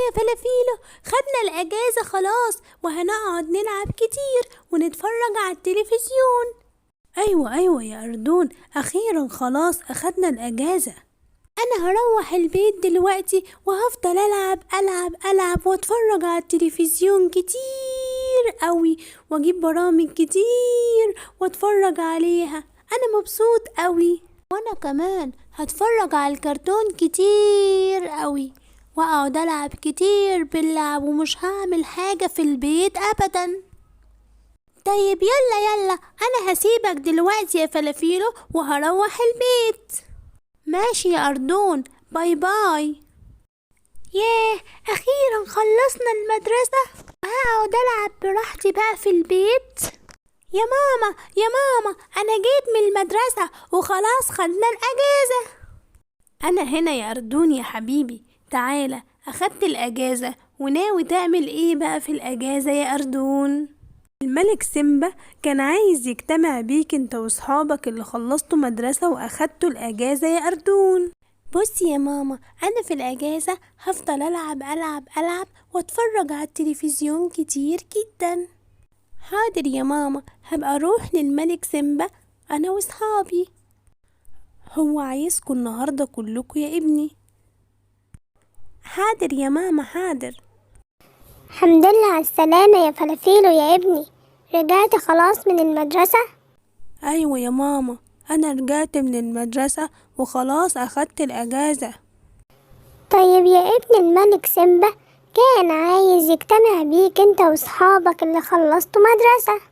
يا فلافيلو، خدنا الأجازة خلاص وهنقعد نلعب كتير ونتفرج على التلفزيون. أيوة يا أردون، أخيرا خلاص أخدنا الأجازة. أنا هروح البيت دلوقتي وهفضل ألعب واتفرج على التلفزيون كتير قوي، واجيب برامج كتير واتفرج عليها. أنا مبسوط قوي. وأنا كمان هتفرج على الكرتون كتير قوي واقعد ألعب كتير باللعب، ومش هعمل حاجة في البيت أبدا. طيب يلا أنا هسيبك دلوقتي يا فلافيلو وهروح البيت. ماشي يا أردون، باي باي. ياه، أخيرا خلصنا المدرسة، هقعد ألعب براحتي بقى في البيت. يا ماما أنا جيت من المدرسة وخلاص خدنا الأجازة. أنا هنا يا أردون يا حبيبي، تعالى، أخدت الأجازة وناوي تعمل إيه بقى في الأجازة يا أردون؟ الملك سيمبا كان عايز يجتمع بيك انت واصحابك اللي خلصتوا مدرسة واخدتوا الاجازة يا أردون. بصي يا ماما، انا في الاجازة هفضل ألعب واتفرج على التلفزيون كتير جدا. حاضر يا ماما، هبقى اروح للملك سيمبا انا واصحابي. هو عايزكوا النهاردة كلكوا يا ابني. حاضر يا ماما حاضر. الحمد لله على السلامة يا فلافيلو يا ابني، رجعت خلاص من المدرسة؟ ايوه يا ماما، انا رجعت من المدرسة وخلاص اخدت الاجازة. طيب يا ابن الملك سيمبا كان عايز يجتمع بيك انت واصحابك اللي خلصتوا مدرسة.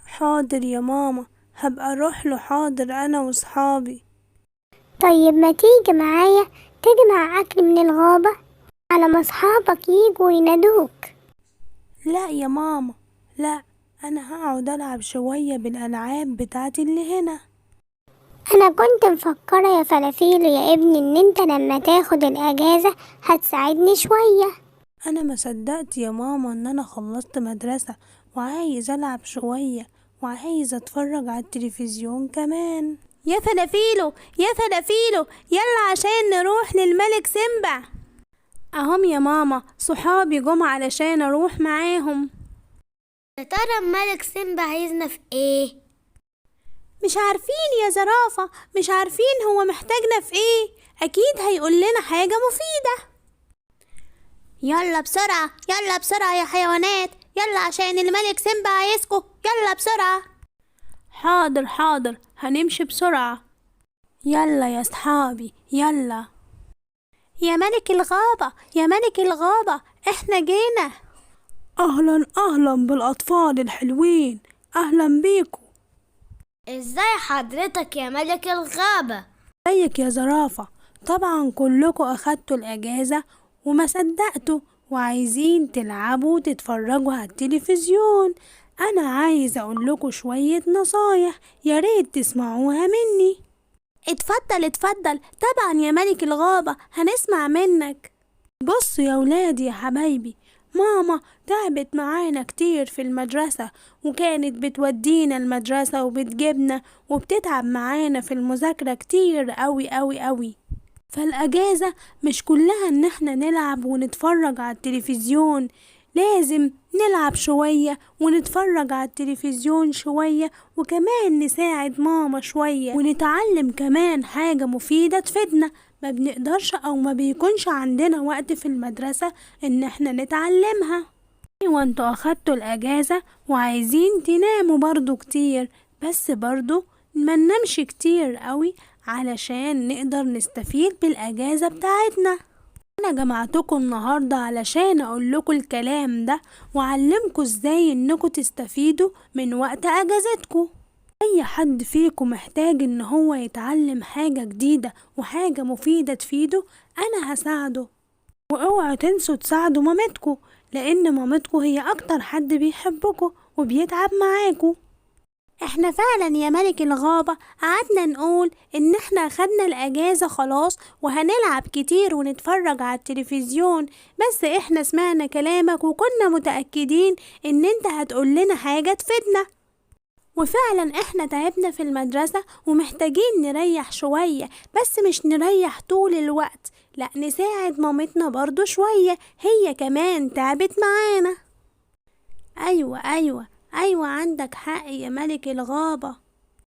حاضر يا ماما، هبقى اروح له. حاضر انا واصحابي. طيب ما تيجي معايا تجمع اكل من الغابة على ما اصحابك يجوا ينادوك؟ لا يا ماما، لا، انا هقعد العب شوية بالالعاب بتاعتي اللي هنا. انا كنت مفكرة يا فلافيلو يا ابني ان انت لما تاخد الاجازة هتساعدني شوية. انا ما صدقت يا ماما ان انا خلصت مدرسة وعايز العب شوية وعايز اتفرج على التلفزيون كمان. يا فلافيلو يلا عشان نروح للملك سيمبا. اهم يا ماما، صحابي جم علشان اروح معاهم. يا ترى الملك سيمبا عايزنا في ايه؟ مش عارفين يا زرافة، مش عارفين هو محتاجنا في ايه. اكيد هيقول لنا حاجة مفيدة. يلا بسرعة يا حيوانات، يلا عشان الملك سيمبا عايزكم، يلا بسرعة. حاضر هنمشي بسرعة. يلا يا صحابي يلا. يا ملك الغابة احنا جينا. اهلا بالاطفال الحلوين، اهلا بيكم. ازاي حضرتك يا ملك الغابة؟ ازيك يا زرافة؟ طبعا كلكم اخدتوا الاجازة وما صدقتوا وعايزين تلعبوا وتتفرجوا على التلفزيون. انا عايز اقول لكم شوية نصايح، يا ريت تسمعوها مني. اتفضل طبعا يا ملك الغابة، هنسمع منك. بصوا يا ولادي يا حبايبي، ماما تعبت معانا كتير في المدرسة، وكانت بتودينا المدرسة وبتجيبنا وبتتعب معانا في المذاكرة كتير قوي. فالأجازة مش كلها ان احنا نلعب ونتفرج على التلفزيون، لازم نلعب شوية ونتفرج على التلفزيون شوية، وكمان نساعد ماما شوية ونتعلم كمان حاجة مفيدة تفيدنا. ما بنقدرش او ما بيكونش عندنا وقت في المدرسة ان احنا نتعلمها. ايوه انتوا اخدتوا الاجازة وعايزين تناموا برضو كتير، بس برضو ما ننامش كتير قوي علشان نقدر نستفيد بالاجازة بتاعتنا. انا جمعتكم النهاردة علشان اقول لكم الكلام ده وعلمكم ازاي انكم تستفيدوا من وقت اجازتكم. اي حد فيكم محتاج ان هو يتعلم حاجة جديدة وحاجة مفيدة تفيده، انا هساعده. واوعوا تنسوا تساعدوا مامتكم، لان مامتكم هي اكتر حد بيحبكم وبيتعب معاكم. احنا فعلا يا ملك الغابة قعدنا نقول ان احنا خدنا الاجازة خلاص وهنلعب كتير ونتفرج على التلفزيون، بس احنا سمعنا كلامك وكنا متأكدين ان انت هتقول لنا حاجة تفيدنا. وفعلا احنا تعبنا في المدرسة ومحتاجين نريح شوية، بس مش نريح طول الوقت، لا نساعد مامتنا برضو شوية، هي كمان تعبت معانا. ايوه عندك حق يا ملك الغابة.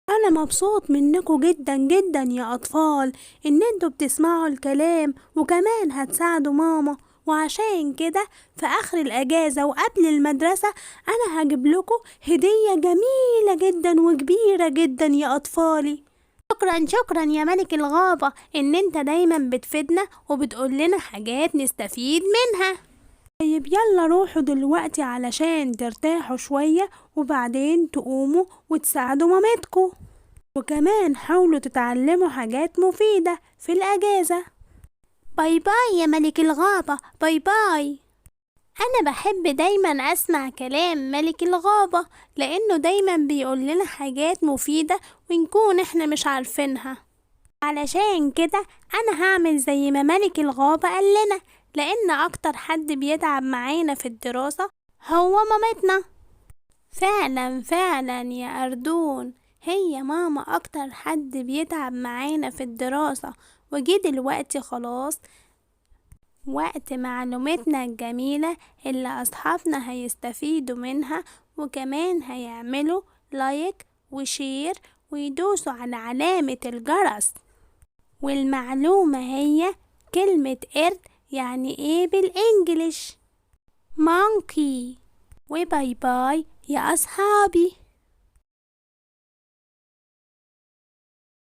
انا مبسوط منكم جدا جدا يا اطفال، ان انتوا بتسمعوا الكلام وكمان هتساعدوا ماما. وعشان كده في اخر الاجازة وقبل المدرسة انا هجيب لكم هدية جميلة جدا وكبيرة جدا يا اطفالي. شكرا يا ملك الغابة، ان انت دايما بتفيدنا وبتقول لنا حاجات نستفيد منها. طيب يلا روحوا دلوقتي علشان ترتاحوا شوية، وبعدين تقوموا وتساعدوا مامتكم، وكمان حاولوا تتعلموا حاجات مفيدة في الأجازة. باي باي يا ملك الغابة، باي باي. أنا بحب دايما أسمع كلام ملك الغابة، لأنه دايما بيقول لنا حاجات مفيدة ونكون إحنا مش عارفينها. علشان كده أنا هعمل زي ما ملك الغابة قال لنا، لأن أكتر حد بيتعب معانا في الدراسة هو مامتنا. فعلا يا أردون، هي ماما أكتر حد بيتعب معانا في الدراسة. وجي دلوقتي خلاص وقت معلوماتنا الجميلة اللي أصحابنا هيستفيدوا منها، وكمان هيعملوا لايك وشير ويدوسوا على علامة الجرس. والمعلومة هي كلمة قرد يعني ايه بالانجليش؟ مونكي. وباي باي يا أصحابي.